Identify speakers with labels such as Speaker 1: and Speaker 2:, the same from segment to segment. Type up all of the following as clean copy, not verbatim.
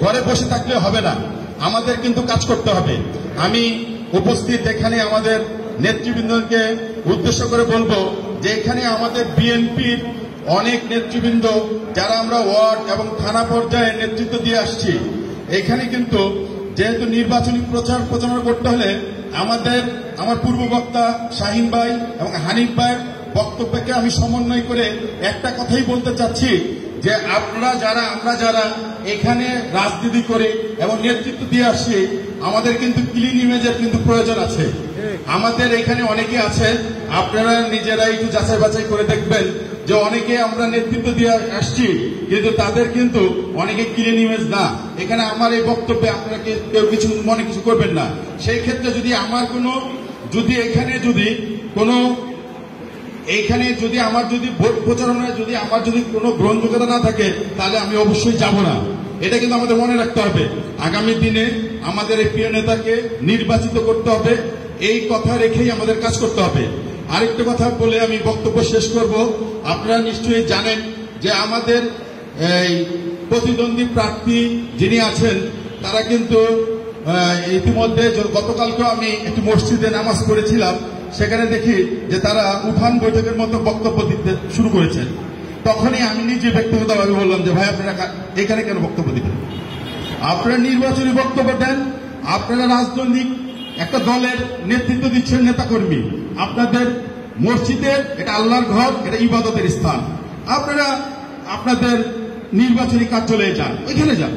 Speaker 1: ঘরে বসে থাকলে হবে না, আমাদের কিন্তু কাজ করতে হবে। আমি উপস্থিত এখানে আমাদের নেতৃবৃন্দকে উদ্দেশ্য করে বলবো যে এখানে আমাদের বিএনপির অনেক নেতৃবৃন্দ যারা আমরা ওয়ার্ড এবং থানা পর্যায়ে নেতৃত্ব দিয়ে আসছি, এখানে কিন্তু যেহেতু নির্বাচনী প্রচারণা করতে হলে আমার পূর্ব বক্তা শাহিন ভাই এবং হানিফ ভাইয়ের বক্তব্যকে আমি সমন্বয় করে একটা কথাই বলতে চাচ্ছি যে আমরা যারা এখানে রাজনীতি করে এবং নেতৃত্ব দিয়ে আসছি, আমাদের কিন্তু ক্লিন ইমেজের কিন্তু প্রয়োজন আছে। আমাদের এখানে অনেকে আছে, আপনারা নিজেরা একটু যাচাই বাছাই করে দেখবেন যে অনেকে আমরা নেতৃত্ব দিয়ে আসছি কিন্তু তাদের কিন্তু অনেকে ক্লিন ইমেজ না। এখানে আমার এই বক্তব্যে আপনারা কেউ কিছু মনে কিছু করবেন না। সেই ক্ষেত্রে যদি আমার ভোট প্রচারণায় যদি আমার কোনো গ্রহণযোগ্যতা না থাকে, তাহলে আমি অবশ্যই যাব না। এটা কিন্তু আমাদের মনে রাখতে হবে। আগামী দিনে আমাদের এই প্রিয় নেতাকে নির্বাচিত করতে হবে, এই কথা রেখেই আমাদের কাজ করতে হবে। আরেকটা কথা বলে আমি বক্তব্য শেষ করব। আপনারা নিশ্চয়ই জানেন যে আমাদের এই প্রতিদ্বন্দ্বী প্রার্থী যিনি আছেন তারা কিন্তু ইতিমধ্যে গতকালকেও আমি একটি মসজিদে নামাজ পড়েছিলাম, সেখানে দেখি যে তারা উঠান বৈঠকের মতো বক্তব্য দিতে শুরু করেছেন। তখনই আমি নিজে ব্যক্তিগতভাবে বললাম যে ভাই আপনারা এখানে কেন বক্তব্য দিবেন? আপনারা নির্বাচনী বক্তব্য দেন, আপনারা রাজনৈতিক একটা দলের নেতৃত্ব দিচ্ছেন, নেতাকর্মী। আপনাদের মসজিদের এটা আল্লাহর ঘর, এটা ইবাদতের স্থান। আপনারা আপনাদের নির্বাচনী কার্যালয়ে যান, ওইখানে যান।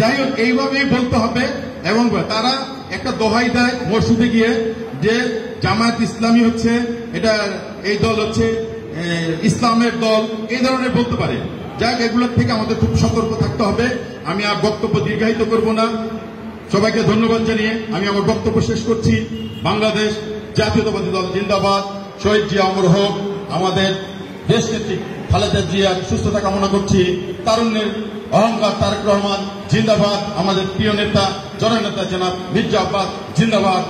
Speaker 1: যাই হোক, এইভাবেই বলতে হবে। এবং তারা একটা দোহাই দেয় মসজিদে গিয়ে যে জামায়াত ইসলামী হচ্ছে এই দল হচ্ছে ইসলামের দল, এই ধরনের বলতে পারে। যাক, এগুলোর থেকে আমাদের খুব সতর্ক থাকতে হবে। আমি আর বক্তব্য দীর্ঘায়িত করব না। সবাইকে ধন্যবাদ জানিয়ে আমি আমার বক্তব্য শেষ করছি। বাংলাদেশ জাতীয়তাবাদী দল জিন্দাবাদ। শহীদ জিয়া অমর হোক। আমাদের দেশনেত্রী খালেদা জিয়ার সুস্থতা কামনা করছি। তারুণ্যের অহংকার তারেক রহমান জিন্দাবাদ। আমাদের প্রিয় নেতা জননেতা জনাব মির্জা আব্বাস জিন্দাবাদ।